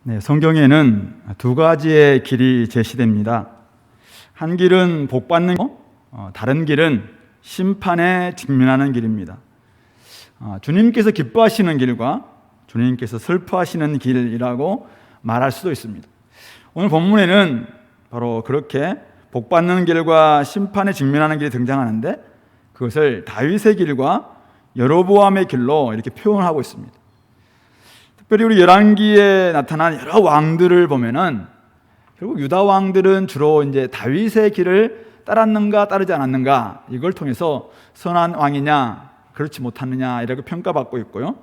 네, 성경에는 두 가지의 길이 제시됩니다. 한 길은 복 받는 길, 다른 길은 심판에 직면하는 길입니다. 주님께서 기뻐하시는 길과 주님께서 슬퍼하시는 길이라고 말할 수도 있습니다. 오늘 본문에는 바로 그렇게 복 받는 길과 심판에 직면하는 길이 등장하는데, 그것을 다윗의 길과 여로보암의 길로 이렇게 표현하고 있습니다. 특별히 우리 열왕기에 나타난 여러 왕들을 보면은 결국 유다 왕들은 주로 이제 다윗의 길을 따랐는가 따르지 않았는가, 이걸 통해서 선한 왕이냐 그렇지 못하느냐 이렇게 평가받고 있고요.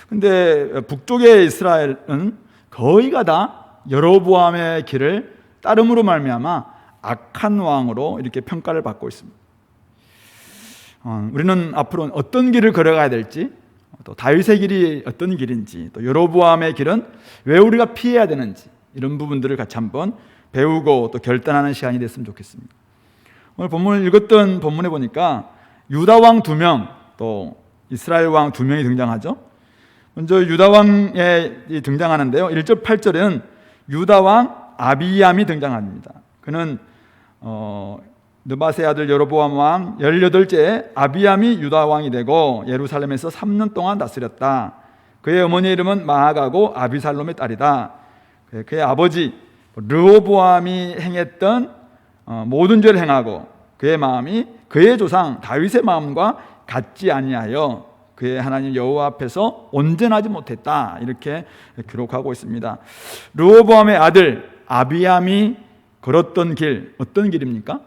근데 북쪽의 이스라엘은 거의가 다 여로보암의 길을 따름으로 말미암아 악한 왕으로 이렇게 평가를 받고 있습니다. 우리는 앞으로 어떤 길을 걸어가야 될지, 또 다윗의 길이 어떤 길인지, 또 여로보암의 길은 왜 우리가 피해야 되는지, 이런 부분들을 같이 한번 배우고 또 결단하는 시간이 됐으면 좋겠습니다. 오늘 본문을 읽었던 본문에 보니까 유다 왕 2명, 또 이스라엘 왕 2명이 등장하죠. 먼저 유다 왕이 등장하는데요, 1절 8절에는 유다 왕 아비암이 등장합니다. 그는 느바세 아들 여로보암 왕 18째 아비암이 유다 왕이 되고 예루살렘에서 3년 동안 다스렸다. 그의 어머니의 이름은 마아가고 아비살롬의 딸이다. 그의 아버지 르호보암이 행했던 모든 죄를 행하고 그의 마음이 그의 조상 다윗의 마음과 같지 아니하여 그의 하나님 여호와 앞에서 온전하지 못했다. 이렇게 기록하고 있습니다. 르호보암의 아들 아비암이 걸었던 길, 어떤 길입니까?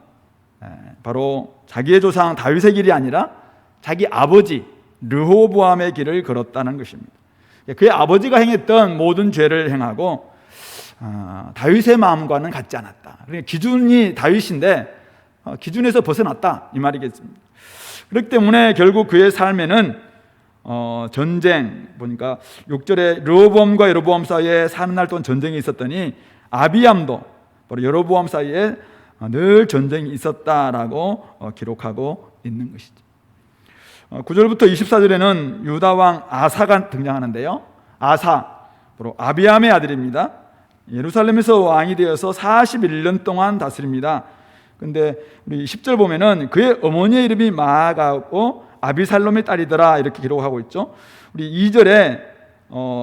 바로 자기의 조상 다윗의 길이 아니라 자기 아버지 르호보암의 길을 걸었다는 것입니다. 그의 아버지가 행했던 모든 죄를 행하고 다윗의 마음과는 같지 않았다. 그러니까 기준이 다윗인데 기준에서 벗어났다, 이 말이겠습니다. 그렇기 때문에 결국 그의 삶에는 전쟁, 보니까 6절에 르호보암과 여로보암 사이에 40날 동안 전쟁이 있었더니 아비암도 바로 여로보암 사이에 늘 전쟁이 있었다라고 기록하고 있는 것이죠. 9절부터 24절에는 유다 왕 아사가 등장하는데요, 아사 바로 아비암의 아들입니다. 예루살렘에서 왕이 되어서 41년 동안 다스립니다. 근데 우리 10절 보면은 그의 어머니의 이름이 마아가고 아비살롬의 딸이더라, 이렇게 기록하고 있죠. 우리 2절에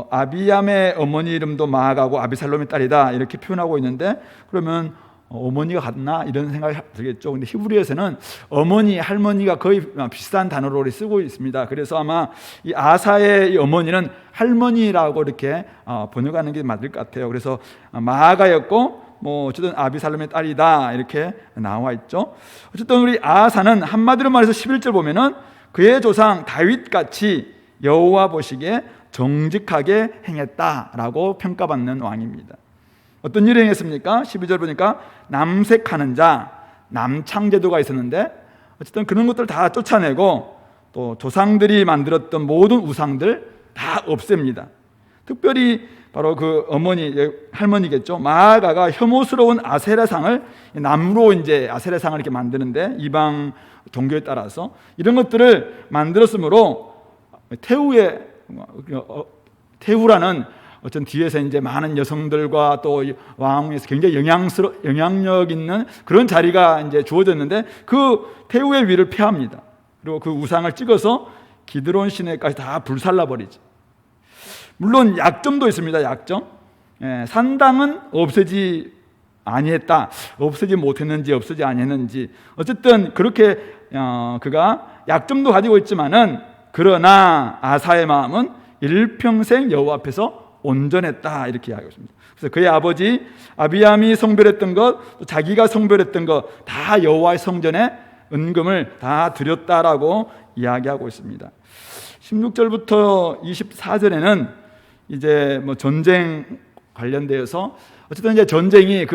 아비암의 어머니 이름도 마아가고 아비살롬의 딸이다, 이렇게 표현하고 있는데, 그러면 어머니가 같나 이런 생각이 들겠죠. 근데 히브리에서는 어머니, 할머니가 거의 비슷한 단어로 쓰고 있습니다. 그래서 아마 이 아사의 이 어머니는 할머니라고 이렇게 번역하는 게 맞을 것 같아요. 그래서 마아가였고 어쨌든 아비살롬의 딸이다, 이렇게 나와 있죠. 어쨌든 우리 아사는 한마디로 말해서 11절 보면은 그의 조상 다윗같이 여호와 보시기에 정직하게 행했다라고 평가받는 왕입니다. 어떤 일을 행했습니까? 12절 보니까 남색하는 자, 남창제도가 있었는데 어쨌든 그런 것들 다 쫓아내고 또 조상들이 만들었던 모든 우상들 다 없앱니다. 특별히 바로 그 어머니, 할머니겠죠, 마아가가 혐오스러운 아세라상을 나무로 이제 아세라상을 이렇게 만드는데, 이방 종교에 따라서 이런 것들을 만들었으므로 태후라는 어떤 뒤에서 이제 많은 여성들과 또 왕에서 굉장히 영향력 있는 그런 자리가 이제 주어졌는데, 그 태후의 위를 폐합니다. 그리고 그 우상을 찍어서 기드론 시내까지 다 불살라 버리죠. 물론 약점도 있습니다. 약점. 산당은 없애지 아니했다. 없애지 못했는지 없애지 아니했는지, 어쨌든 그렇게 그가 약점도 가지고 있지만은, 그러나 아사의 마음은 일평생 여호와 앞에서 온전했다, 이렇게 이야기하고 있습니다. 그래서 그의 아버지 아비암이 성별했던 것, 또 자기가 성별했던 것 다 여호와의 성전에 은금을 다 드렸다라고 이야기하고 있습니다. 16절부터 24절에는 이제 전쟁 관련되어서 어쨌든 이제 전쟁이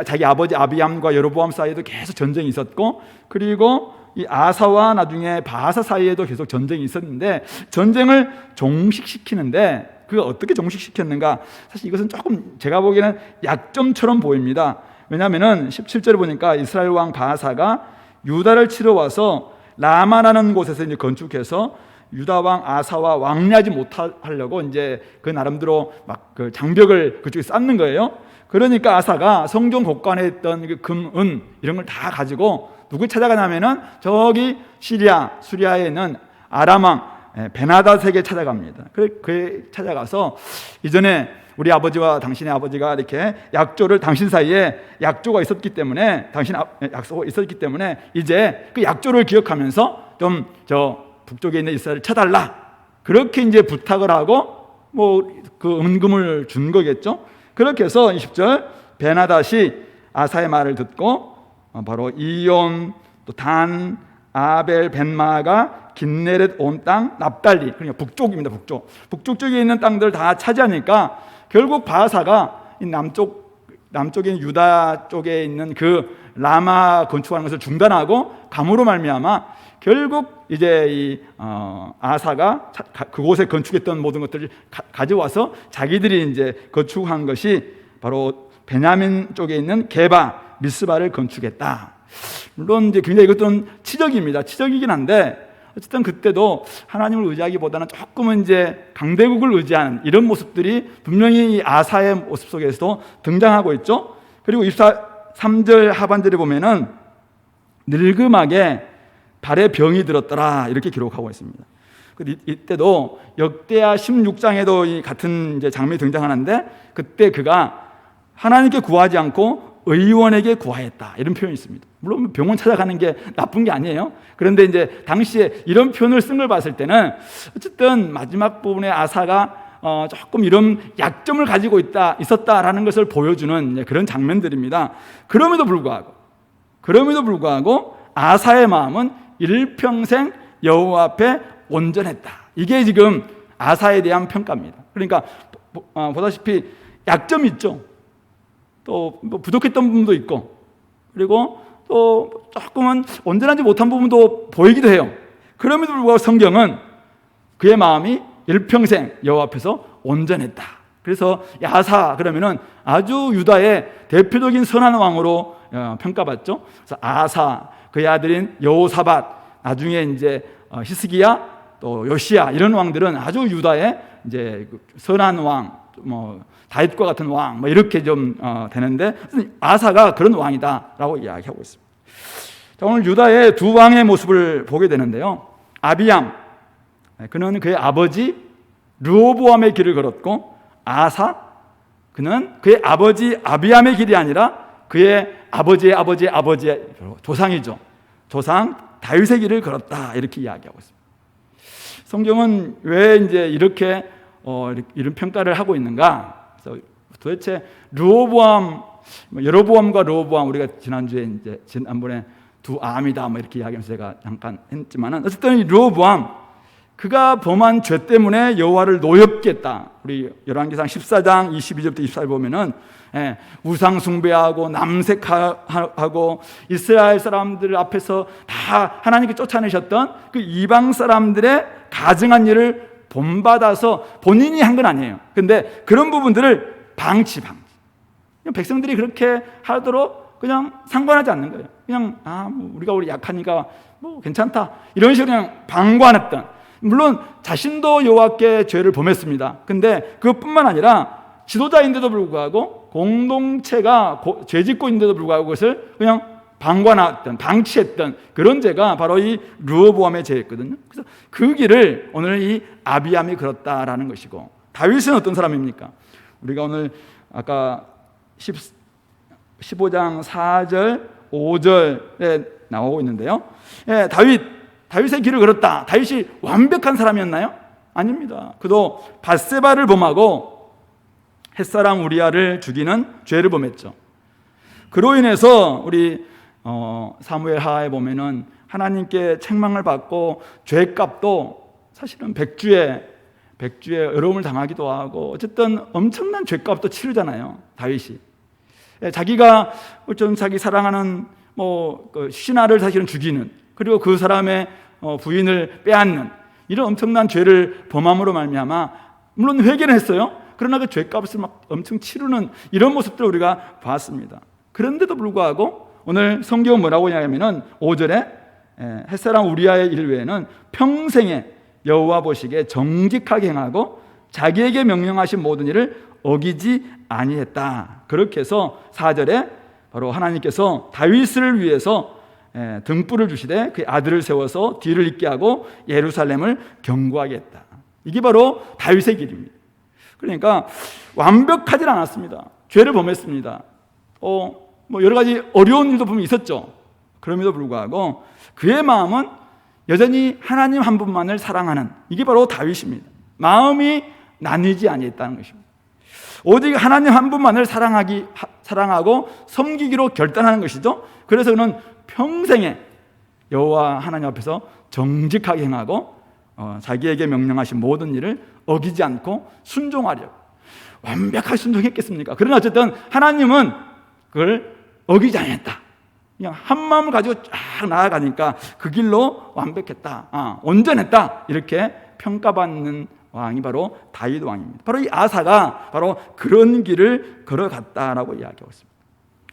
자기 아버지 아비암과 여로보암 사이에도 계속 전쟁이 있었고, 그리고 이 아사와 나중에 바하사 사이에도 계속 전쟁이 있었는데, 전쟁을 종식시키는데 그가 어떻게 종식시켰는가, 사실 이것은 조금 제가 보기에는 약점처럼 보입니다. 왜냐하면 17절에 보니까 이스라엘 왕 바하사가 유다를 치러 와서 라마라는 곳에서 이제 건축해서 유다 왕 아사와 왕래하지 못하려고 이제 그 나름대로 막 그 장벽을 그쪽에 쌓는 거예요. 그러니까 아사가 성전 곳간에 있던 그 금, 은 이런 걸 다 가지고 누구 찾아가냐면은 저기 수리아에 있는 아람 왕 베나닷에게 찾아갑니다. 그 찾아가서 이전에 우리 아버지와 당신의 아버지가 이렇게 약조를 당신 사이에 약조가 있었기 때문에 약속이 있었기 때문에 이제 그 약조를 기억하면서 좀 저 북쪽에 있는 이스라엘을 쳐달라 그렇게 이제 부탁을 하고 뭐 그 은금을 준 거겠죠. 그렇게 해서 20절 베나닷이 아사의 말을 듣고 바로 이온 또 단 아벨 벤마가 긴네렛 온 땅 납달리 그러니까 북쪽입니다. 북쪽 쪽에 있는 땅들 다 차지하니까 결국 바하사가 이 남쪽에 있는 유다 쪽에 있는 그 라마 건축하는 것을 중단하고 감으로 말미암아 결국 이제 이 아사가 그곳에 건축했던 모든 것들을 가져와서 자기들이 이제 건축한 것이 바로 베냐민 쪽에 있는 게바 미스바를 건축했다. 물론 이제 굉장히 이것도 치적입니다. 치적이긴 한데 어쨌든 그때도 하나님을 의지하기보다는 조금은 이제 강대국을 의지하는 이런 모습들이 분명히 이 아사의 모습 속에서도 등장하고 있죠. 그리고 23절 하반절에 보면은 늙음하게 발에 병이 들었더라 이렇게 기록하고 있습니다. 이때도 역대하 16장에도 이 같은 이제 장면이 등장하는데 그때 그가 하나님께 구하지 않고 의원에게 구하였다 이런 표현이 있습니다. 물론 병원 찾아가는 게 나쁜 게 아니에요. 그런데 이제 당시에 이런 표현을 쓴 걸 봤을 때는 어쨌든 마지막 부분에 아사가 조금 이런 약점을 가지고 있었다라는 것을 보여주는 그런 장면들입니다. 그럼에도 불구하고 아사의 마음은 일평생 여호와 앞에 온전했다. 이게 지금 아사에 대한 평가입니다. 그러니까 보다시피 약점이 있죠. 또 뭐 부족했던 부분도 있고 그리고 또 조금은 온전하지 못한 부분도 보이기도 해요. 그럼에도 불구하고 성경은 그의 마음이 일평생 여호와 앞에서 온전했다. 그래서 아사 그러면은 아주 유다의 대표적인 선한 왕으로 평가받죠. 그래서 아사 그의 아들인 여호사밧 나중에 이제 히스기야 또 요시야 이런 왕들은 아주 유다의 이제 선한 왕 뭐 다윗과 같은 왕 뭐 이렇게 좀 되는데 아사가 그런 왕이다라고 이야기하고 있습니다. 자, 오늘 유다의 두 왕의 모습을 보게 되는데요. 아비암 그는 그의 아버지 르호보암의 길을 걸었고 아사 그는 그의 아버지 아비암의 길이 아니라 그의 아버지의 조상이죠. 조상 다윗의 길을 걸었다 이렇게 이야기하고 있습니다. 성경은 왜 이제 이렇게 이런 평가를 하고 있는가? 그래서 도대체 여로보암과 르호보암 우리가 지난번에 두 암이다 뭐 이렇게 이야기하면서 제가 잠깐 했지만은 어쨌든 이 르호보암 그가 범한 죄 때문에 여호와를 노엽게 했다. 우리 열왕기상 14장 22절부터 24절 보면은 우상 숭배하고 남색하고 이스라엘 사람들 앞에서 다 하나님께 쫓아내셨던 그 이방 사람들의 가증한 일을 본받아서 본인이 한 건 아니에요. 근데 그런 부분들을 방치. 백성들이 그렇게 하도록 그냥 상관하지 않는 거예요. 그냥 우리가 약하니까 뭐 괜찮다 이런 식으로 그냥 방관했던. 물론 자신도 여호와께 죄를 범했습니다. 근데 그것뿐만 아니라 지도자인데도 불구하고 공동체가 죄 짓고 있는데도 불구하고 그것을 그냥 방관했던 방치했던 그런 죄가 바로 이 르호보암의 죄였거든요. 그래서 그 길을 오늘 이 아비암이 걸었다라는 것이고 다윗은 어떤 사람입니까? 우리가 오늘 아까 15장 4절 5절에 나오고 있는데요. 다윗의 길을 걸었다. 다윗이 완벽한 사람이었나요? 아닙니다. 그도 밧세바를 범하고 햇사람 우리아를 죽이는 죄를 범했죠. 그로 인해서 우리 사무엘 하에 보면은 하나님께 책망을 받고 죄값도 사실은 백주에 어려움을 당하기도 하고 어쨌든 엄청난 죄값도 치르잖아요. 다윗이 자기가 어떤 자기 사랑하는 그 신하를 사실은 죽이는 그리고 그 사람의 부인을 빼앗는 이런 엄청난 죄를 범함으로 말미암아 물론 회개는 했어요. 그러나 그 죄값을 막 엄청 치르는 이런 모습들을 우리가 봤습니다. 그런데도 불구하고 오늘 성경은 뭐라고 하냐면은 5절에 햇사람 우리아의 일 외에는 평생에 여호와 보시기에 정직하게 행하고 자기에게 명령하신 모든 일을 어기지 아니했다. 그렇게 해서 4절에 바로 하나님께서 다윗을 위해서 등불을 주시되 그의 아들을 세워서 뒤를 잇게 하고 예루살렘을 견고하게 했다. 이게 바로 다윗의 길입니다. 그러니까 완벽하진 않았습니다. 죄를 범했습니다. 뭐 여러 가지 어려운 일도 분명히 있었죠. 그럼에도 불구하고 그의 마음은 여전히 하나님 한 분만을 사랑하는, 이게 바로 다윗입니다. 마음이 나뉘지 아니했다는 것입니다. 오직 하나님 한 분만을 사랑하고 섬기기로 결단하는 것이죠. 그래서 그는 평생에 여호와 하나님 앞에서 정직하게 행하고 자기에게 명령하신 모든 일을 어기지 않고 순종하려고, 완벽하게 순종했겠습니까? 그러나 어쨌든 하나님은 그걸 어기지 않았다. 그냥 한 마음을 가지고 쫙 나아가니까 그 길로 완벽했다, 온전했다, 이렇게 평가받는 왕이 바로 다윗 왕입니다. 바로 이 아사가 바로 그런 길을 걸어갔다라고 이야기하고 있습니다.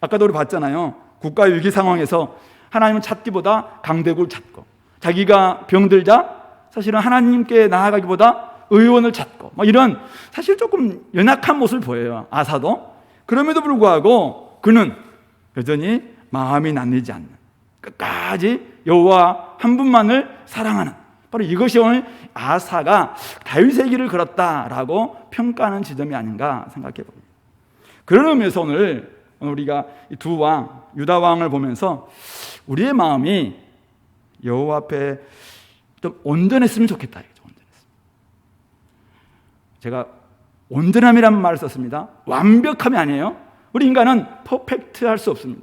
아까도 우리 봤잖아요. 국가 위기 상황에서 하나님을 찾기보다 강대국을 찾고, 자기가 병들자 사실은 하나님께 나아가기보다 의원을 찾고, 이런 사실 조금 연약한 모습을 보여요, 아사도. 그럼에도 불구하고 그는 여전히 마음이 나뉘지 않는, 끝까지 여호와 한 분만을 사랑하는, 바로 이것이 오늘 아사가 다윗의 길을 걸었다라고 평가하는 지점이 아닌가 생각해 봅니다. 그런 의미에서 오늘 우리가 이 두 왕, 유다 왕을 보면서 우리의 마음이 여호와 앞에 좀 온전했으면 좋겠다. 제가 온전함이라는 말을 썼습니다. 완벽함이 아니에요. 우리 인간은 퍼펙트할 수 없습니다.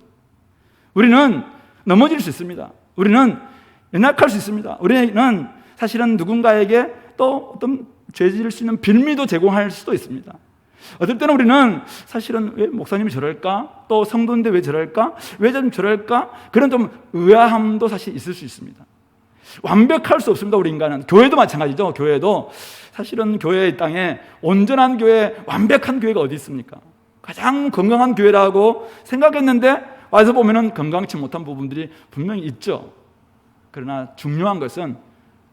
우리는 넘어질 수 있습니다. 우리는 연약할 수 있습니다. 우리는 사실은 누군가에게 또 어떤 죄 지을 수 있는 빌미도 제공할 수도 있습니다. 어떨 때는 우리는 사실은 왜 목사님이 저럴까? 또 성도인데 왜 저럴까? 왜 좀 저럴까? 그런 좀 의아함도 사실 있을 수 있습니다. 완벽할 수 없습니다. 우리 인간은. 교회도 마찬가지죠. 교회도 사실은 교회의 땅에 온전한 교회, 완벽한 교회가 어디 있습니까? 가장 건강한 교회라고 생각했는데 와서 보면은 건강치 못한 부분들이 분명히 있죠. 그러나 중요한 것은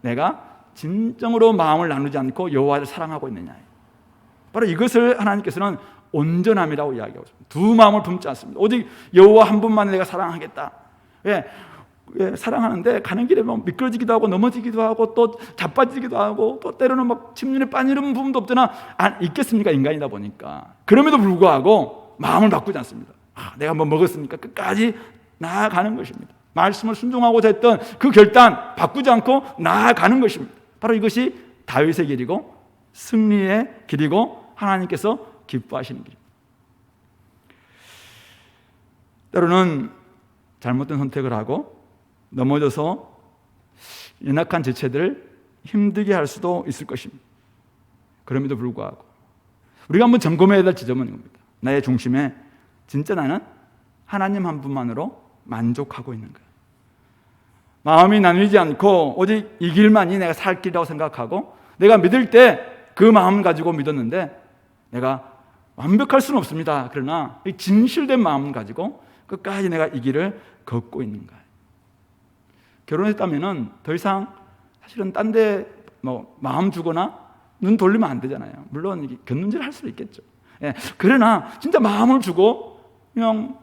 내가 진정으로 마음을 나누지 않고 여호와를 사랑하고 있느냐, 바로 이것을 하나님께서는 온전함이라고 이야기하고 있습니다. 두 마음을 품지 않습니다. 오직 여호와 한 분만을 내가 사랑하겠다. 왜 사랑하는데 가는 길에 막 미끄러지기도 하고 넘어지기도 하고 또 자빠지기도 하고 또 때로는 막 침륜에 빠지는 부분도 없잖아. 있겠습니까? 인간이다 보니까. 그럼에도 불구하고 마음을 바꾸지 않습니다. 내가 뭐 먹었으니까 끝까지 나아가는 것입니다. 말씀을 순종하고자 했던 그 결단 바꾸지 않고 나아가는 것입니다. 바로 이것이 다윗의 길이고 승리의 길이고 하나님께서 기뻐하시는 길입니다. 때로는 잘못된 선택을 하고 넘어져서 연약한 지체들을 힘들게 할 수도 있을 것입니다. 그럼에도 불구하고 우리가 한번 점검해야 될 지점은 이겁니다. 나의 중심에 진짜 나는 하나님 한 분만으로 만족하고 있는 거예요. 마음이 나누지 않고 오직 이 길만이 내가 살 길이라고 생각하고, 내가 믿을 때 그 마음을 가지고 믿었는데 내가 완벽할 수는 없습니다. 그러나 이 진실된 마음을 가지고 끝까지 내가 이 길을 걷고 있는 거예요. 결혼했다면은 더 이상 사실은 딴 데 뭐 마음 주거나 눈 돌리면 안 되잖아요. 물론 곁눈질 할 수도 있겠죠. 그러나 진짜 마음을 주고 그냥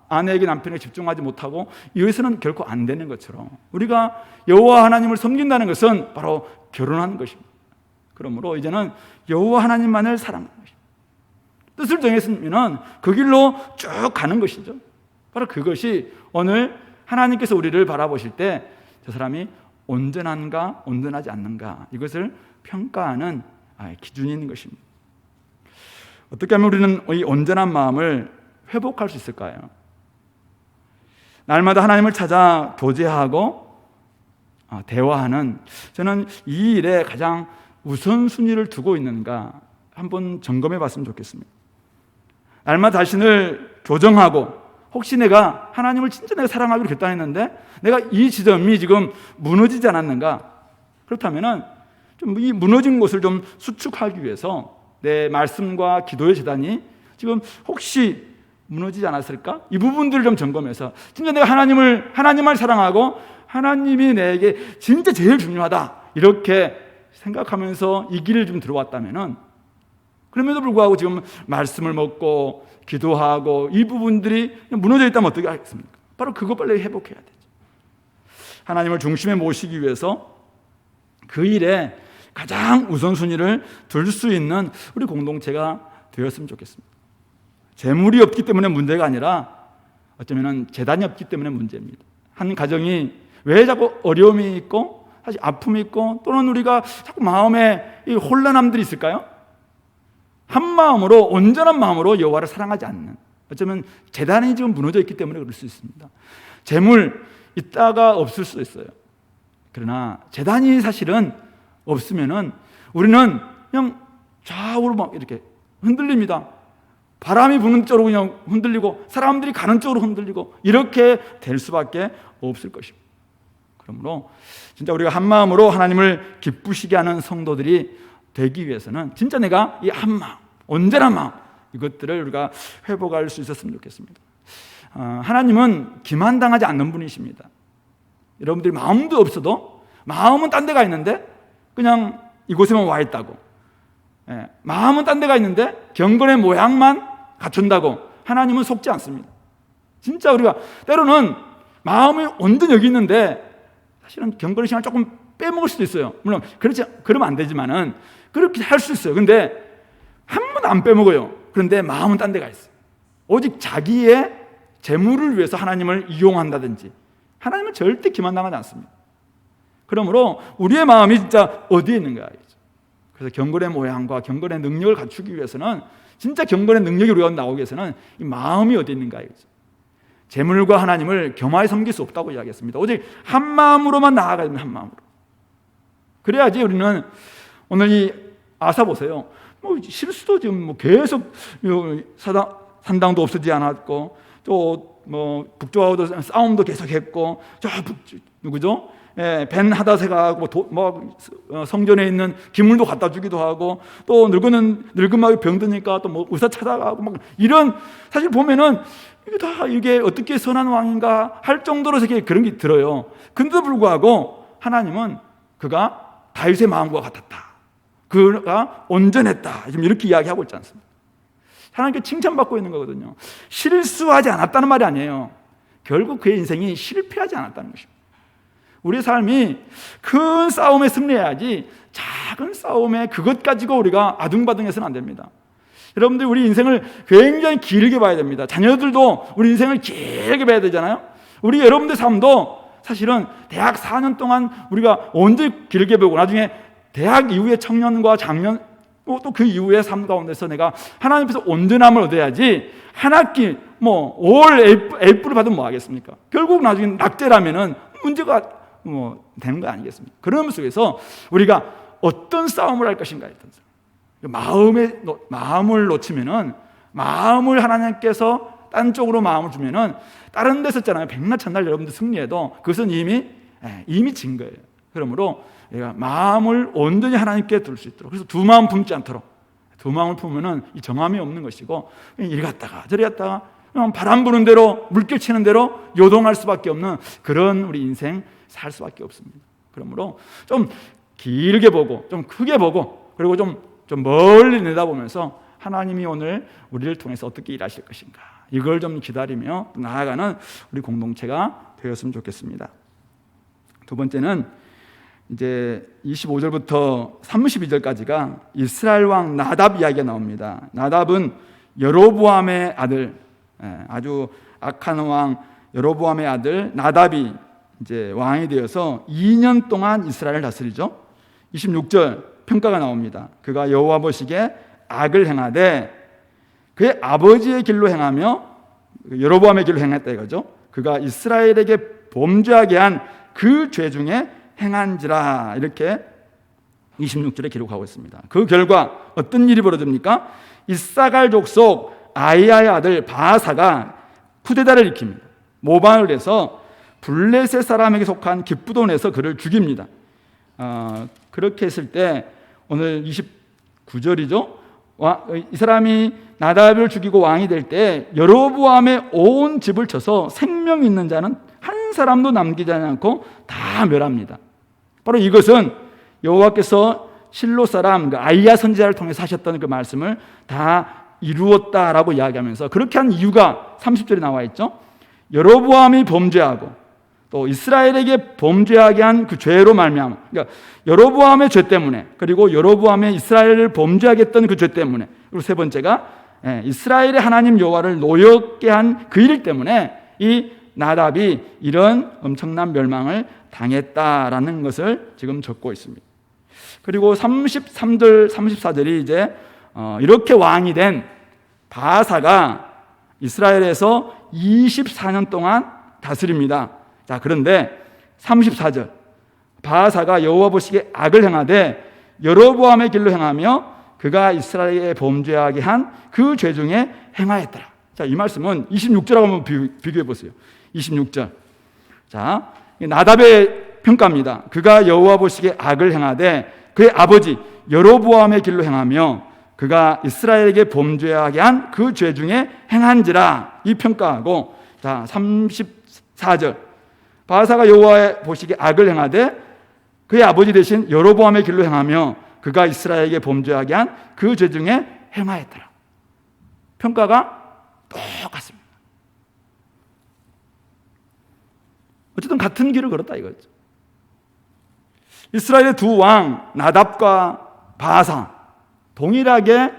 아내에게 남편에게 집중하지 못하고 이것은 결코 안 되는 것처럼 우리가 여호와 하나님을 섬긴다는 것은 바로 결혼하는 것입니다. 그러므로 이제는 여호와 하나님만을 사랑하는 것입니다. 뜻을 정했으면 그 길로 쭉 가는 것이죠. 바로 그것이 오늘 하나님께서 우리를 바라보실 때 저 사람이 온전한가 온전하지 않는가, 이것을 평가하는 기준인 것입니다. 어떻게 하면 우리는 이 온전한 마음을 회복할 수 있을까요? 날마다 하나님을 찾아 교제하고 대화하는, 저는 이 일에 가장 우선순위를 두고 있는가 한번 점검해 봤으면 좋겠습니다. 날마다 자신을 교정하고, 혹시 내가 하나님을 진짜 내가 사랑하기로 결단했는데 내가 이 지점이 지금 무너지지 않았는가? 그렇다면은 좀 이 무너진 곳을 좀 수축하기 위해서 내 말씀과 기도의 재단이 지금 혹시 무너지지 않았을까? 이 부분들을 좀 점검해서 진짜 내가 하나님을 사랑하고 하나님이 내게 진짜 제일 중요하다, 이렇게 생각하면서 이 길을 좀 들어왔다면은, 그럼에도 불구하고 지금 말씀을 먹고 기도하고 이 부분들이 무너져 있다면 어떻게 하겠습니까? 바로 그거 빨리 회복해야 되죠. 하나님을 중심에 모시기 위해서 그 일에 가장 우선순위를 둘 수 있는 우리 공동체가 되었으면 좋겠습니다. 재물이 없기 때문에 문제가 아니라 어쩌면 재단이 없기 때문에 문제입니다. 한 가정이 왜 자꾸 어려움이 있고 사실 아픔이 있고 또는 우리가 자꾸 마음에 이 혼란함들이 있을까요? 한 마음으로, 온전한 마음으로 여호와를 사랑하지 않는, 어쩌면 재단이 지금 무너져 있기 때문에 그럴 수 있습니다. 재물 있다가 없을 수도 있어요. 그러나 재단이 사실은 없으면은 우리는 그냥 좌우로 막 이렇게 흔들립니다. 바람이 부는 쪽으로 그냥 흔들리고 사람들이 가는 쪽으로 흔들리고 이렇게 될 수밖에 없을 것입니다. 그러므로 진짜 우리가 한 마음으로 하나님을 기쁘시게 하는 성도들이 되기 위해서는 진짜 내가 이 한 마음, 온전한 마음, 이것들을 우리가 회복할 수 있었으면 좋겠습니다. 하나님은 기만당하지 않는 분이십니다. 여러분들이 마음도 없어도, 마음은 딴 데가 있는데 그냥 이곳에만 와 있다고, 마음은 딴 데가 있는데 경건의 모양만 갖춘다고 하나님은 속지 않습니다. 진짜 우리가 때로는 마음이 온전히 여기 있는데 사실은 경건의 시간을 조금 빼먹을 수도 있어요. 물론 그러면 안 되지만은 그렇게 할 수 있어요. 근데 한 번도 안 빼먹어요. 그런데 마음은 딴 데가 있어요. 오직 자기의 재물을 위해서 하나님을 이용한다든지, 하나님은 절대 기만당하지 않습니다. 그러므로 우리의 마음이 진짜 어디에 있는가. 그래서 경건의 모양과 경건의 능력을 갖추기 위해서는, 진짜 경건의 능력이 우리가 나오기 위해서는 이 마음이 어디 있는가. 재물과 하나님을 겸하여 섬길 수 없다고 이야기했습니다. 오직 한 마음으로만 나아가야 됩니다. 한 마음으로. 그래야지 우리는, 오늘 이 아사 보세요. 실수도 지금 계속 산당도 없어지지 않았고, 또 북쪽하고도 싸움도 계속했고, 저 누구죠? 벤 하닷세가 성전에 있는 기물도 갖다 주기도 하고, 또 늙은마귀 병드니까 또 의사 찾아가고 막 이런, 사실 보면은 이게 어떻게 선한 왕인가 할 정도로 그런 게 들어요. 근데도 불구하고 하나님은 그가 다윗의 마음과 같았다, 그가 온전했다, 지금 이렇게 이야기하고 있지 않습니까? 하나님께 칭찬받고 있는 거거든요. 실수하지 않았다는 말이 아니에요. 결국 그의 인생이 실패하지 않았다는 것입니다. 우리의 삶이 큰 싸움에 승리해야지 작은 싸움에 그것 가지고 우리가 아둥바둥해서는 안 됩니다. 여러분들, 우리 인생을 굉장히 길게 봐야 됩니다. 자녀들도 우리 인생을 길게 봐야 되잖아요. 우리 여러분들 삶도 사실은 대학 4년 동안 우리가 언제 길게 보고, 나중에 대학 이후의 청년과 장년, 또 그 이후의 삶 가운데서 내가 하나님 앞에서 온전함을 얻어야지, 한 학기 5월 A뿔을 받으면 뭐 하겠습니까? 결국 나중에 낙제라면은 문제가 되는 거 아니겠습니까? 그런 속에서 우리가 어떤 싸움을 할 것인가 했던 마음을 놓치면은, 마음을 하나님께서 딴 쪽으로 마음을 주면은, 다른 데 썼잖아요. 백날 여러분들 승리해도 그것은 이미 진 거예요. 그러므로 내가 마음을 온전히 하나님께 둘 수 있도록, 그래서 두 마음 품지 않도록, 두 마음을 품으면은 이 정함이 없는 것이고, 이리 갔다가 저리 갔다가 바람 부는 대로, 물결 치는 대로 요동할 수밖에 없는 그런 우리 인생 살 수밖에 없습니다. 그러므로 좀 길게 보고, 좀 크게 보고, 그리고 좀 멀리 내다보면서 하나님이 오늘 우리를 통해서 어떻게 일하실 것인가, 이걸 좀 기다리며 나아가는 우리 공동체가 되었으면 좋겠습니다. 두 번째는 이제 25절부터 32절까지가 이스라엘 왕 나답 이야기가 나옵니다. 나답은 여로보암의 아들, 아주 악한 왕 여로보암의 아들 나답이 이제 왕이 되어서 2년 동안 이스라엘을 다스리죠. 26절 평가가 나옵니다. 그가 여호와 보시기에 악을 행하되 그의 아버지의 길로 행하며 여로보암의 길로 행했다 이거죠. 그가 이스라엘에게 범죄하게 한 그 죄 중에 행한지라, 이렇게 26절에 기록하고 있습니다. 그 결과 어떤 일이 벌어집니까? 이사갈 족속 아이야의 아들 바아사가 쿠데타를 일으킵니다. 모방을 해서 블레셋 사람에게 속한 기브돈에서 그를 죽입니다. 그렇게 했을 때 오늘 29절이죠. 이 사람이 나답을 죽이고 왕이 될 때 여로보암의 온 집을 쳐서 생명 있는 자는 한 사람도 남기지 않고 다 멸합니다. 바로 이것은 여호와께서 실로 사람 아이야 선지자를 통해서 하셨던 그 말씀을 다 이루었다라고 이야기하면서, 그렇게 한 이유가 30절에 나와 있죠. 여로보암이 범죄하고 또 이스라엘에게 범죄하게 한 그 죄로 말미암아, 그러니까 여로보암의 죄 때문에, 그리고 여로보암의 이스라엘을 범죄하게 했던 그 죄 때문에, 그리고 세 번째가 이스라엘의 하나님 여호와를 노엽게 한 그 일 때문에 이 나답이 이런 엄청난 멸망을 당했다라는 것을 지금 적고 있습니다. 그리고 33절, 34절이 이제 이렇게 왕이 된 바아사가 이스라엘에서 24년 동안 다스립니다. 자, 그런데 34절, 바아사가 여호와 보시기에 악을 행하되 여로보암의 길로 행하며 그가 이스라엘에 범죄하게 한 그 죄 중에 행하였더라. 자, 이 말씀은 26절하고 한번 비교해 보세요. 26절. 자, 나답의 평가입니다. 그가 여호와 보시기에 악을 행하되 그의 아버지 여로보암의 길로 행하며 그가 이스라엘에게 범죄하게 한 그 죄 중에 행한지라, 이 평가하고, 자, 34절. 바아사가 여호와 보시기에 악을 행하되 그의 아버지 대신 여로보암의 길로 행하며 그가 이스라엘에게 범죄하게 한 그 죄 중에 행하였더라. 평가가 똑같습니다. 어쨌든 같은 길을 걸었다 이거죠. 이스라엘의 두 왕 나답과 바아사 동일하게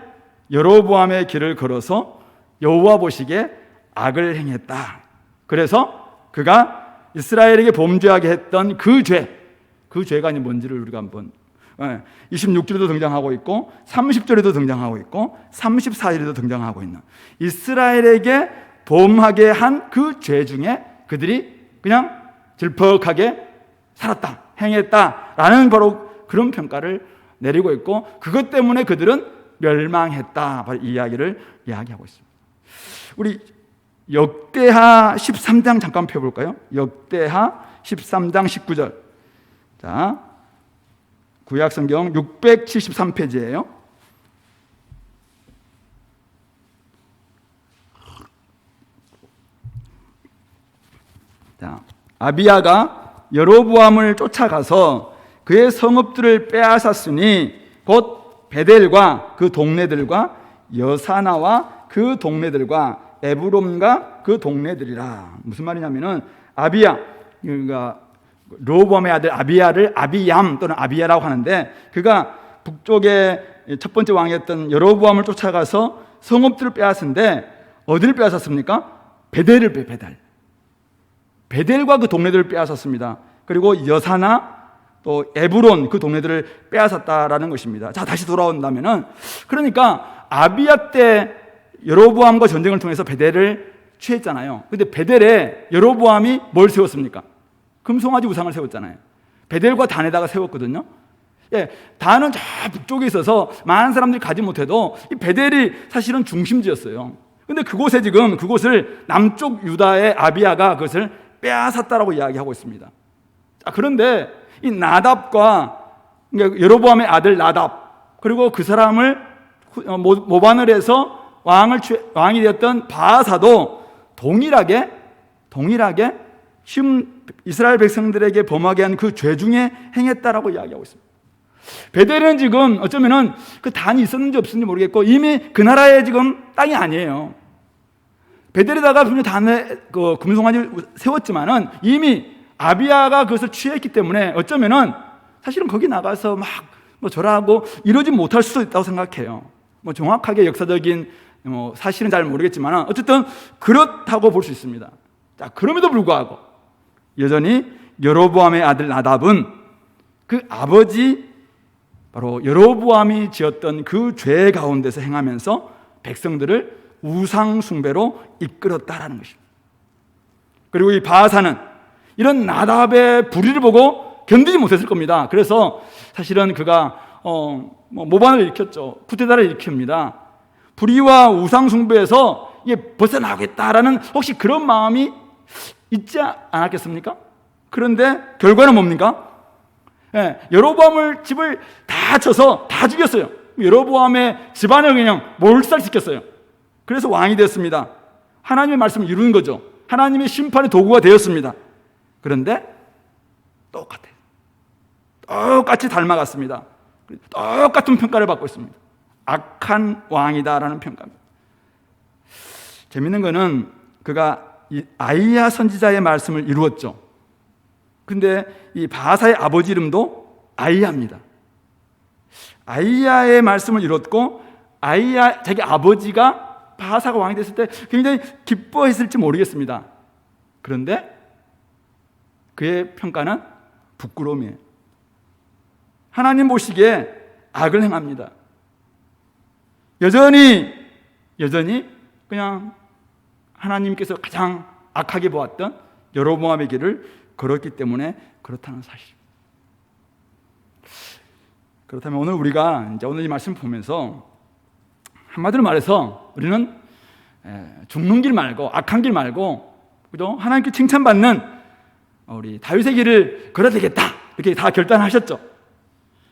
여로보암의 길을 걸어서 여호와 보시기에 악을 행했다. 그래서 그가 이스라엘에게 범죄하게 했던 그 죄가 뭔지를 우리가 한번 26절에도 등장하고 있고 30절에도 등장하고 있고 34절에도 등장하고 있는 이스라엘에게 범하게 한 그 죄 중에 그들이 그냥 질퍽하게 살았다, 행했다라는 바로 그런 평가를 내리고 있고, 그것 때문에 그들은 멸망했다, 바로 이 이야기를 이야기하고 있습니다. 우리 역대하 13장 잠깐 펴볼까요? 역대하 13장 19절. 자, 구약성경 673페이지예요. 자, 아비야가 여로보암을 쫓아가서 그의 성읍들을 빼앗았으니 곧 베델과 그 동네들과 여사나와 그 동네들과 에브론과 그 동네들이라. 무슨 말이냐면은 아비야, 그러니까 르호보암의 아들 아비야를 아비얌 또는 아비야라고 하는데, 그가 북쪽의 첫 번째 왕이었던 여로보암을 쫓아가서 성읍들을 빼앗은데 어디를 빼앗았습니까? 베델을 베델과 그 동네들을 빼앗았습니다. 그리고 여사나 또 에브론 그 동네들을 빼앗았다라는 것입니다. 자, 다시 돌아온다면은, 그러니까 아비야 때 여로보암과 전쟁을 통해서 베델을 취했잖아요. 근데 베델에 여로보암이 뭘 세웠습니까? 금송아지 우상을 세웠잖아요. 베델과 단에다가 세웠거든요. 예, 단은 저 북쪽에 있어서 많은 사람들이 가지 못해도 이 베델이 사실은 중심지였어요. 근데 그것을 남쪽 유다의 아비야가 그것을 빼앗았다라고 이야기하고 있습니다. 자, 그런데 이 나답과, 그러니까 여로보암의 아들 나답, 그리고 그 사람을 모반을 해서 왕이 되었던 바아사도 동일하게 이스라엘 백성들에게 범하게 한 그 죄 중에 행했다라고 이야기하고 있습니다. 베델은 지금 어쩌면은 그 단이 있었는지 없었는지 모르겠고 이미 그 나라의 지금 땅이 아니에요. 베델에다가 분명히 단에 그 금송아지를 세웠지만은 이미 아비야가 그것을 취했기 때문에 어쩌면은 사실은 거기 나가서 막 절하고 이러지 못할 수도 있다고 생각해요. 정확하게 역사적인 사실은 잘 모르겠지만 어쨌든 그렇다고 볼 수 있습니다. 자, 그럼에도 불구하고 여전히 여로보암의 아들 나답은 그 아버지 바로 여로보암이 지었던 그 죄 가운데서 행하면서 백성들을 우상 숭배로 이끌었다라는 것입니다. 그리고 이 바아사는 이런 나답의 불의를 보고 견디지 못했을 겁니다. 그래서 사실은 그가 모반을 일으켰죠. 쿠데타를 일으킵니다. 불의와 우상 숭배에서 벗어나겠다라는 혹시 그런 마음이 있지 않았겠습니까? 그런데 결과는 뭡니까? 여로보암을 집을 다 쳐서 다 죽였어요. 여로보암의 집안을 그냥 몰살시켰어요. 그래서 왕이 됐습니다. 하나님의 말씀을 이루는 거죠. 하나님의 심판의 도구가 되었습니다. 그런데 똑같아요. 똑같이 닮아갔습니다. 똑같은 평가를 받고 있습니다. 악한 왕이다라는 평가입니다. 재밌는 거는 그가 이 아이야 선지자의 말씀을 이루었죠. 근데 이 바하사의 아버지 이름도 아이야입니다. 아이야의 말씀을 이뤘고 아이야 자기 아버지가 바하사가 왕이 됐을 때 굉장히 기뻐했을지 모르겠습니다. 그런데 그의 평가는 부끄러움이에요. 하나님 보시기에 악을 행합니다. 여전히 그냥 하나님께서 가장 악하게 보았던 여로보암의 길을 걸었기 때문에 그렇다는 사실입니다. 그렇다면 오늘 우리가 이제 오늘 이 말씀을 보면서 한마디로 말해서 우리는 죽는 길 말고 악한 길 말고 그죠? 하나님께 칭찬받는 우리 다윗의 길을 걸어야 되겠다 이렇게 다 결단하셨죠.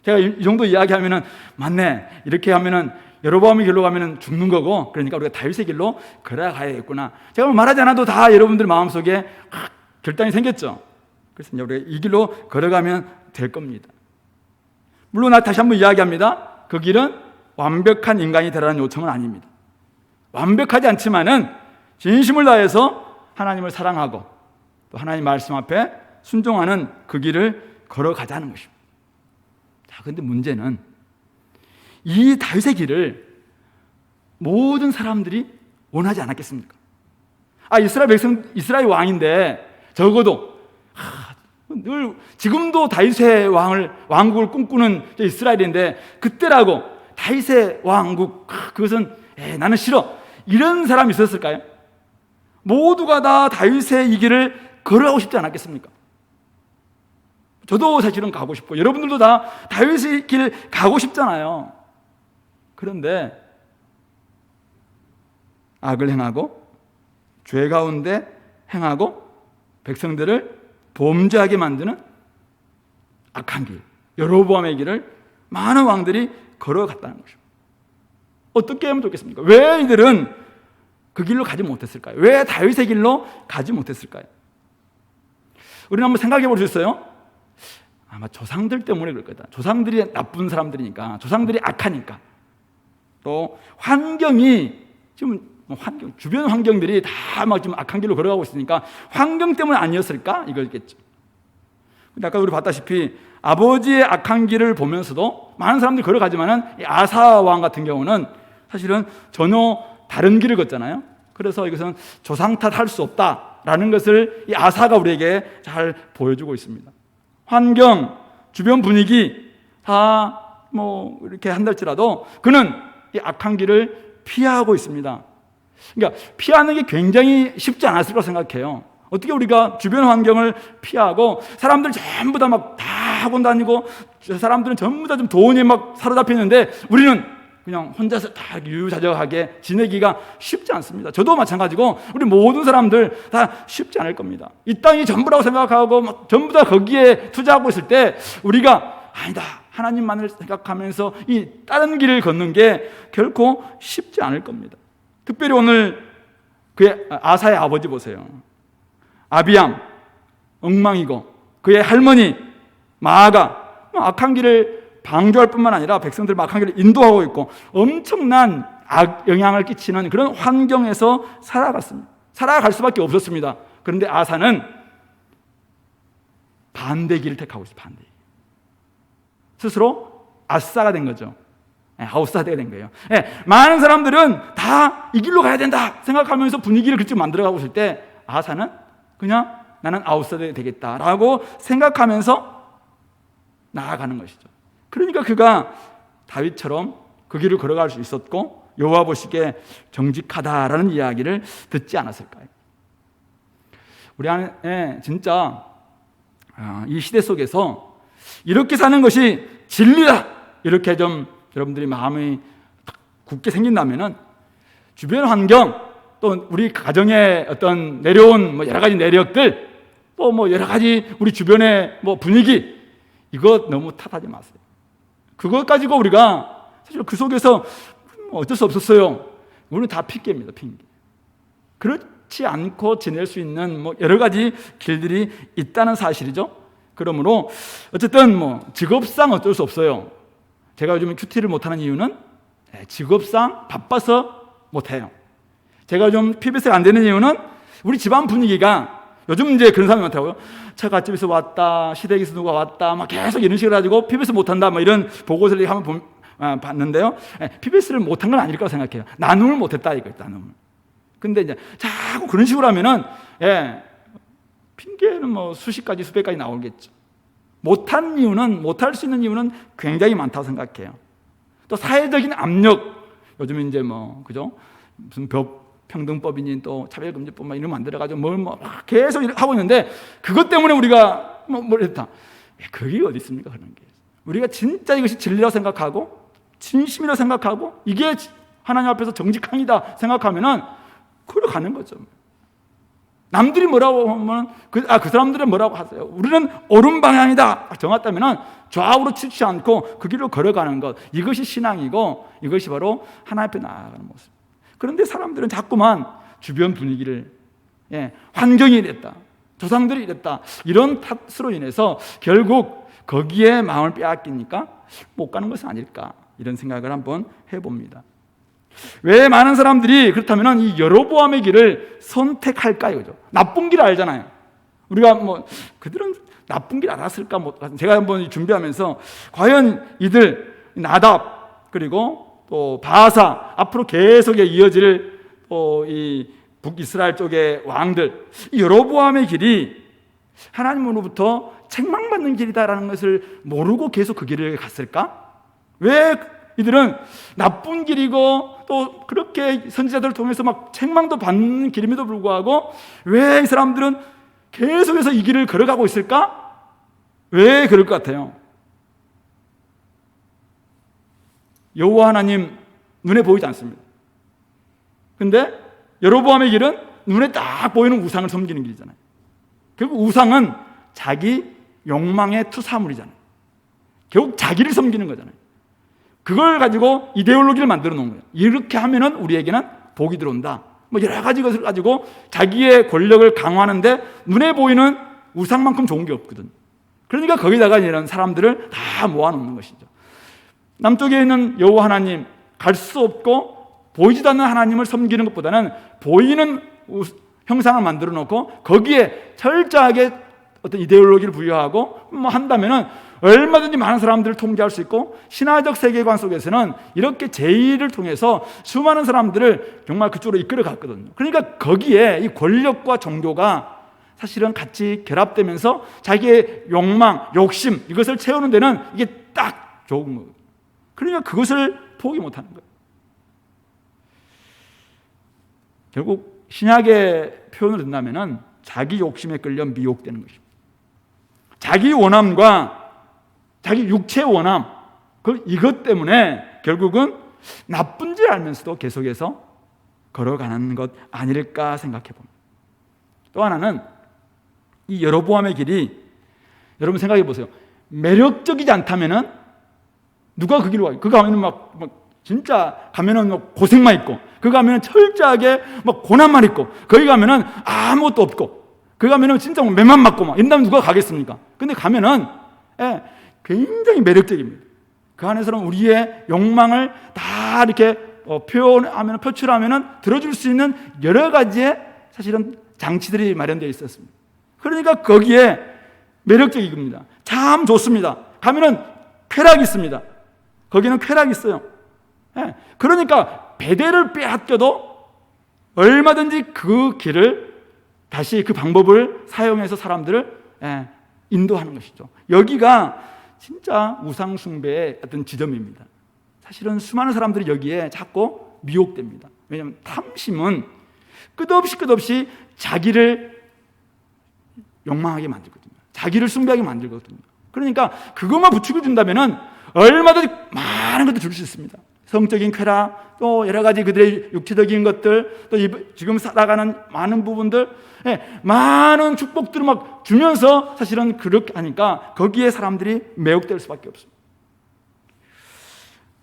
제가 이 정도 이야기하면은 맞네 이렇게 하면은 여로보암의 길로 가면은 죽는 거고 그러니까 우리가 다윗의 길로 걸어가야겠구나. 제가 말하지 않아도 다 여러분들 마음속에 결단이 생겼죠. 그래서 이제 우리가 이 길로 걸어가면 될 겁니다. 물론 다시 한번 이야기합니다. 그 길은 완벽한 인간이 되라는 요청은 아닙니다. 완벽하지 않지만은 진심을 다해서 하나님을 사랑하고 또 하나님 말씀 앞에 순종하는 그 길을 걸어가자는 것입니다. 자, 근데 문제는 이 다윗의 길을 모든 사람들이 원하지 않았겠습니까? 이스라엘 백성, 이스라엘 왕인데 적어도 늘 지금도 다윗의 왕국을 꿈꾸는 이스라엘인데 그때라고 다윗의 왕국 그것은 나는 싫어 이런 사람이 있었을까요? 모두가 다 다윗의 이 길을 걸어가고 싶지 않았겠습니까? 저도 사실은 가고 싶고 여러분들도 다 다윗의 길 가고 싶잖아요. 그런데 악을 행하고 죄 가운데 행하고 백성들을 범죄하게 만드는 악한 길, 여로보암의 길을 많은 왕들이 걸어갔다는 것입니다. 어떻게 하면 좋겠습니까? 왜 이들은 그 길로 가지 못했을까요? 왜 다윗의 길로 가지 못했을까요? 우리는 한번 생각해 볼 수 있어요? 아마 조상들 때문에 그럴 거다. 조상들이 나쁜 사람들이니까, 조상들이 악하니까. 또 환경이 지금 주변 환경들이 다 막 지금 악한 길로 걸어가고 있으니까 환경 때문 아니었을까? 이거겠죠. 근데 아까 우리 봤다시피 아버지의 악한 길을 보면서도 많은 사람들이 걸어가지만은 아사 왕 같은 경우는 사실은 전혀 다른 길을 걷잖아요. 그래서 이것은 조상 탓할 수 없다라는 것을 이 아사가 우리에게 잘 보여주고 있습니다. 환경, 주변 분위기 다 뭐 이렇게 한달지라도 그는 이 악한 길을 피하고 있습니다. 그러니까 피하는 게 굉장히 쉽지 않았을 거라고 생각해요. 어떻게 우리가 주변 환경을 피하고 사람들 전부 다 막 다 학원 다니고 사람들은 전부 다 좀 돈이 막 사로잡혀 있는데 우리는 그냥 혼자서 다 유유자적하게 지내기가 쉽지 않습니다. 저도 마찬가지고 우리 모든 사람들 다 쉽지 않을 겁니다. 이 땅이 전부라고 생각하고 막 전부 다 거기에 투자하고 있을 때 우리가 아니다 하나님만을 생각하면서 이 다른 길을 걷는 게 결코 쉽지 않을 겁니다. 특별히 오늘 그의 아사의 아버지 보세요. 아비암 엉망이고 그의 할머니 마아가 악한 길을 방조할 뿐만 아니라 백성들 악한 길을 인도하고 있고 엄청난 악 영향을 끼치는 그런 환경에서 살아갔습니다. 살아갈 수밖에 없었습니다. 그런데 아사는 반대 길을 택하고 있어요. 반대. 스스로 아싸가 된 거죠. 아웃사이더가 된 거예요. 많은 사람들은 다 이 길로 가야 된다 생각하면서 분위기를 그렇게 만들어가고 있을 때 아사는 그냥 나는 아웃사이더가 되겠다라고 생각하면서 나아가는 것이죠. 그러니까 그가 다윗처럼 그 길을 걸어갈 수 있었고 여호와 보시기에 정직하다라는 이야기를 듣지 않았을까요? 우리 안에 진짜 이 시대 속에서 이렇게 사는 것이 진리다 이렇게 좀 여러분들이 마음이 굳게 생긴다면은 주변 환경 또 우리 가정의 어떤 내려온 뭐 여러 가지 내력들 또 뭐 여러 가지 우리 주변의 뭐 분위기 이거 너무 탓하지 마세요. 그것 가지고 우리가 사실 그 속에서 어쩔 수 없었어요. 우리는 다 핑계입니다. 핑계. 그렇지 않고 지낼 수 있는 뭐 여러 가지 길들이 있다는 사실이죠. 그러므로 어쨌든 뭐 직업상 어쩔 수 없어요. 제가 요즘 큐티를 못하는 이유는 직업상 바빠서 못해요. 제가 좀 PBS가 안 되는 이유는 우리 집안 분위기가 요즘 이제 그런 사람이 많더라고요. 처갓집에서 왔다, 시댁에서 누가 왔다, 막 계속 이런 식으로 가지고 PBS 못한다, 뭐 이런 보고서를 한번 봤는데요. PBS를 못한 건 아닐 거라고 생각해요. 나눔을 못했다 이거예요, 나눔을. 근데 이제 자꾸 그런 식으로 하면은 핑계는 뭐 수십 가지, 수백 가지 나오겠죠. 못할 수 있는 이유는 굉장히 많다고 생각해요. 또 사회적인 압력, 요즘 이제 뭐 그죠? 무슨 평등법이니 또 차별금지법 이런 거 만들어가지고 뭘 계속 하고 있는데 그것 때문에 우리가 뭘 했다. 그게 어디 있습니까? 그런 게. 우리가 진짜 이것이 진리라고 생각하고 진심이라고 생각하고 이게 하나님 앞에서 정직함이다 생각하면은 걸어가는 거죠. 남들이 뭐라고 하면 그 사람들은 뭐라고 하세요. 우리는 옳은 방향이다 정했다면은 좌우로 치지 않고 그 길로 걸어가는 것, 이것이 신앙이고 이것이 바로 하나님 앞에 나아가는 모습. 그런데 사람들은 자꾸만 주변 분위기를 환경이 이랬다, 조상들이 이랬다, 이런 탓으로 인해서 결국 거기에 마음을 빼앗기니까 못 가는 것은 아닐까, 이런 생각을 한번 해봅니다. 왜 많은 사람들이 그렇다면 이 여로보암의 길을 선택할까 이거죠. 나쁜 길 알잖아요. 우리가 뭐 그들은 나쁜 길 알았을까? 제가 한번 준비하면서 과연 이들 나답 그리고 또 바사 앞으로 계속 이어질 또 이 북이스라엘 쪽의 왕들, 이 여로보암의 길이 하나님으로부터 책망받는 길이다라는 것을 모르고 계속 그 길을 갔을까? 왜 이들은 나쁜 길이고 또 그렇게 선지자들을 통해서 막 책망도 받는 길임에도 불구하고 왜 이 사람들은 계속해서 이 길을 걸어가고 있을까? 왜 그럴 것 같아요? 여호와 하나님 눈에 보이지 않습니다. 근데 여로보암의 길은 눈에 딱 보이는 우상을 섬기는 길이잖아요. 결국 우상은 자기 욕망의 투사물이잖아요. 결국 자기를 섬기는 거잖아요. 그걸 가지고 이데올로기를 만들어 놓은 거예요. 이렇게 하면은 우리에게는 복이 들어온다. 뭐 여러 가지 것을 가지고 자기의 권력을 강화하는데 눈에 보이는 우상만큼 좋은 게 없거든. 그러니까 거기다가 이런 사람들을 다 모아놓는 것이죠. 남쪽에 있는 여호와 하나님, 갈 수 없고 보이지도 않는 하나님을 섬기는 것보다는 보이는 형상을 만들어 놓고 거기에 철저하게 어떤 이데올로기를 부여하고 뭐 한다면은 얼마든지 많은 사람들을 통제할 수 있고 신화적 세계관 속에서는 이렇게 제의를 통해서 수많은 사람들을 정말 그쪽으로 이끌어 갔거든요. 그러니까 거기에 이 권력과 종교가 사실은 같이 결합되면서 자기의 욕망, 욕심 이것을 채우는 데는 이게 딱 좋은 거예요. 그러니까 그것을 포기 못하는 거예요. 결국 신약의 표현을 든다면은 자기 욕심에 끌려 미혹되는 것입니다. 자기 원함과 자기 육체의 원함, 이것 때문에 결국은 나쁜 줄 알면서도 계속해서 걸어가는 것 아닐까 생각해 봅니다. 또 하나는 이 여로보암의 길이, 여러분 생각해 보세요. 매력적이지 않다면은 누가 그 길로 가요? 그거 가면은 막 진짜 가면은 막 고생만 있고, 그거 가면은 철저하게 막 고난만 있고, 거기 가면은 아무것도 없고, 거기 가면은 진짜 매만 맞고 막 이런다면 누가 가겠습니까? 근데 가면은 굉장히 매력적입니다. 그 안에서는 우리의 욕망을 다 이렇게 표출하면 들어줄 수 있는 여러 가지의 사실은 장치들이 마련되어 있었습니다. 그러니까 거기에 매력적인 겁니다. 참 좋습니다. 가면은 쾌락이 있습니다. 거기는 쾌락이 있어요. 그러니까 배대를 빼앗겨도 얼마든지 그 길을 다시 그 방법을 사용해서 사람들을 인도하는 것이죠. 여기가 진짜 우상숭배의 어떤 지점입니다. 사실은 수많은 사람들이 여기에 자꾸 미혹됩니다. 왜냐하면 탐심은 끝없이 자기를 욕망하게 만들거든요. 자기를 숭배하게 만들거든요. 그러니까 그것만 부추겨 준다면 얼마든지 많은 것도 줄 수 있습니다. 성적인 쾌락, 또 여러 가지 그들의 육체적인 것들, 또 지금 살아가는 많은 부분들, 많은 축복들을 막 주면서 사실은 그렇게 하니까 거기에 사람들이 매혹될 수밖에 없습니다.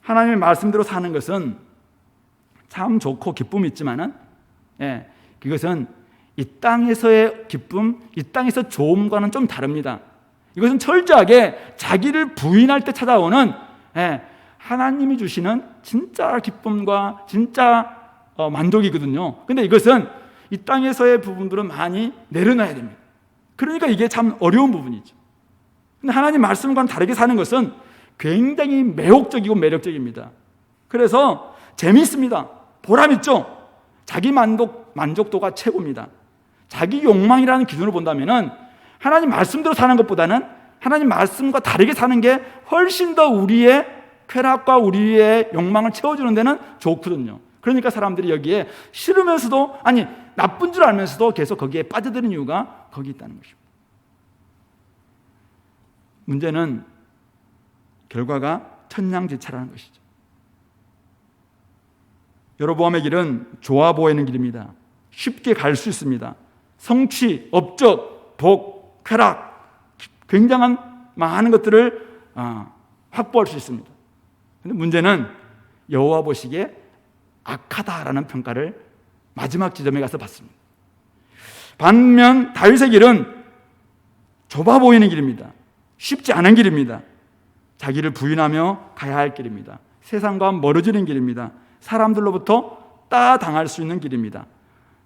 하나님의 말씀대로 사는 것은 참 좋고 기쁨이 있지만은, 그것은 이 땅에서의 기쁨, 이 땅에서 좋음과는 좀 다릅니다. 이것은 철저하게 자기를 부인할 때 찾아오는 하나님이 주시는 진짜 기쁨과 진짜 만족이거든요. 근데 이것은 이 땅에서의 부분들은 많이 내려놔야 됩니다. 그러니까 이게 참 어려운 부분이죠. 근데 하나님 말씀과는 다르게 사는 것은 굉장히 매혹적이고 매력적입니다. 그래서 재미있습니다. 보람있죠. 자기 만족도가 최고입니다. 자기 욕망이라는 기준으로 본다면 하나님 말씀대로 사는 것보다는 하나님 말씀과 다르게 사는 게 훨씬 더 우리의 쾌락과 우리의 욕망을 채워주는 데는 좋거든요. 그러니까 사람들이 여기에 싫으면서도, 아니 나쁜 줄 알면서도 계속 거기에 빠져드는 이유가 거기 있다는 것입니다. 문제는 결과가 천냥지차라는 것이죠. 여로보암의 길은 좋아 보이는 길입니다. 쉽게 갈 수 있습니다. 성취, 업적, 복, 쾌락, 굉장한 많은 것들을 확보할 수 있습니다. 그런데 문제는 여호와 보시기에 악하다라는 평가를 마지막 지점에 가서 받습니다. 반면 다윗의 길은 좁아 보이는 길입니다. 쉽지 않은 길입니다. 자기를 부인하며 가야 할 길입니다. 세상과 멀어지는 길입니다. 사람들로부터 따당할 수 있는 길입니다.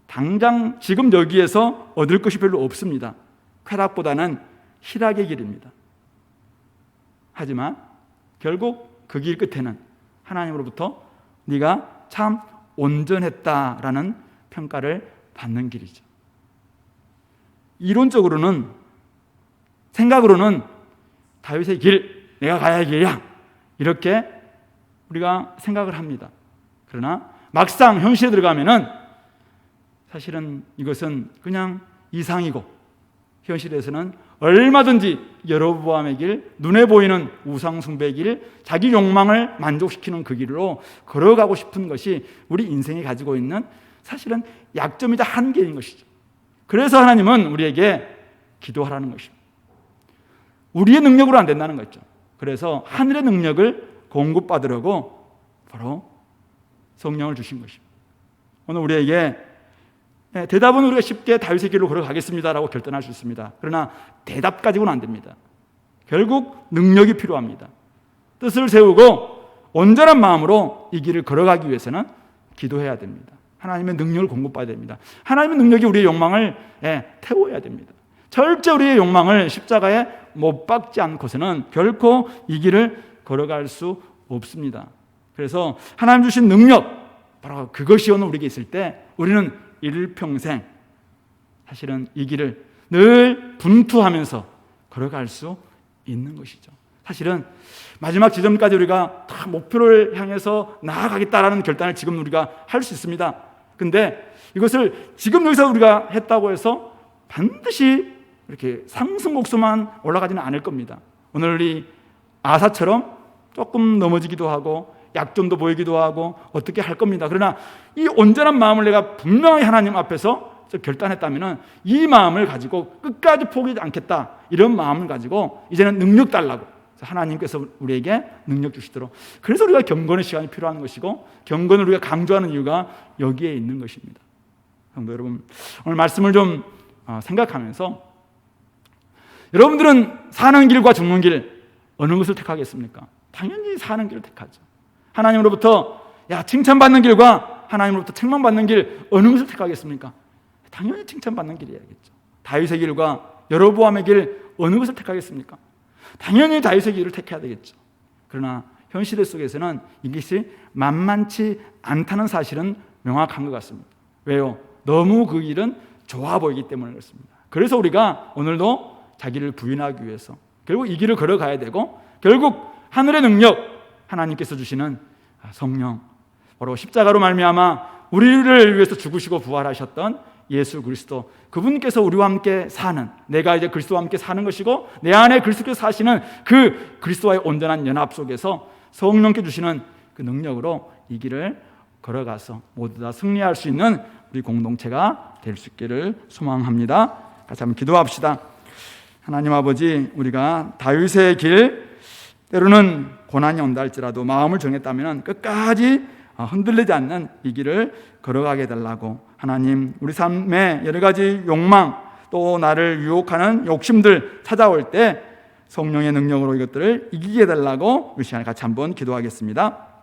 당장 지금 여기에서 얻을 것이 별로 없습니다. 쾌락보다는 희락의 길입니다. 하지만 결국 그 길 끝에는 하나님으로부터 네가 참 온전했다라는 평가를 받는 길이죠. 이론적으로는, 생각으로는 다윗의 길, 내가 가야 할 길이야, 이렇게 우리가 생각을 합니다. 그러나 막상 현실에 들어가면은 사실은 이것은 그냥 이상이고, 현실에서는 얼마든지 여로보암의 길, 눈에 보이는 우상 숭배의 길, 자기 욕망을 만족시키는 그 길로 걸어가고 싶은 것이 우리 인생이 가지고 있는 사실은 약점이자 한계인 것이죠. 그래서 하나님은 우리에게 기도하라는 것입니다. 우리의 능력으로 안 된다는 거죠. 그래서 하늘의 능력을 공급받으려고 바로 성령을 주신 것입니다. 오늘 우리에게 대답은 우리가 쉽게 다윗의 길로 걸어가겠습니다라고 결단할 수 있습니다. 그러나 대답 가지고는 안 됩니다. 결국 능력이 필요합니다. 뜻을 세우고 온전한 마음으로 이 길을 걸어가기 위해서는 기도해야 됩니다. 하나님의 능력을 공급받아야 됩니다. 하나님의 능력이 우리의 욕망을 태워야 됩니다. 절대 우리의 욕망을 십자가에 못 박지 않고서는 결코 이 길을 걸어갈 수 없습니다. 그래서 하나님 주신 능력, 바로 그것이 오늘 우리에게 있을 때 우리는 일평생 사실은 이 길을 늘 분투하면서 걸어갈 수 있는 것이죠. 사실은 마지막 지점까지 우리가 다 목표를 향해서 나아가겠다라는 결단을 지금 우리가 할 수 있습니다. 근데 이것을 지금 여기서 우리가 했다고 해서 반드시 이렇게 상승 목소만 올라가지는 않을 겁니다. 오늘 이 아사처럼 조금 넘어지기도 하고 약점도 보이기도 하고 어떻게 할 겁니다. 그러나 이 온전한 마음을 내가 분명히 하나님 앞에서 결단했다면 이 마음을 가지고 끝까지 포기하지 않겠다, 이런 마음을 가지고 이제는 능력 달라고 하나님께서 우리에게 능력 주시도록, 그래서 우리가 경건의 시간이 필요한 것이고 경건을 우리가 강조하는 이유가 여기에 있는 것입니다. 성도 여러분, 오늘 말씀을 좀 생각하면서 여러분들은 사는 길과 죽는 길 어느 것을 택하겠습니까? 당연히 사는 길을 택하죠. 하나님으로부터 칭찬받는 길과 하나님으로부터 책망받는 길 어느 것을 택하겠습니까? 당연히 칭찬받는 길이야겠죠. 다윗의 길과 여로보암의 길 어느 것을 택하겠습니까? 당연히 다윗의 길을 택해야 되겠죠. 그러나 현실 속에서는 이것이 만만치 않다는 사실은 명확한 것 같습니다. 왜요? 너무 그 길은 좋아 보이기 때문에 그렇습니다. 그래서 우리가 오늘도 자기를 부인하기 위해서 결국 이 길을 걸어가야 되고, 결국 하늘의 능력, 하나님께서 주시는 성령, 바로 십자가로 말미암아 우리를 위해서 죽으시고 부활하셨던 예수 그리스도, 그분께서 우리와 함께 사는, 내가 이제 그리스도와 함께 사는 것이고 내 안에 그리스도께서 사시는 그 그리스도와의 온전한 연합 속에서 성령께 주시는 그 능력으로 이 길을 걸어가서 모두 다 승리할 수 있는 우리 공동체가 될 수 있기를 소망합니다. 같이 한번 기도합시다. 하나님 아버지, 우리가 다윗의 길, 때로는 고난이 온다 할지라도 마음을 정했다면 끝까지 흔들리지 않는 이 길을 걸어가게 해달라고, 하나님 우리 삶에 여러 가지 욕망, 또 나를 유혹하는 욕심들 찾아올 때 성령의 능력으로 이것들을 이기게 해달라고 우리 시간에 같이 한번 기도하겠습니다.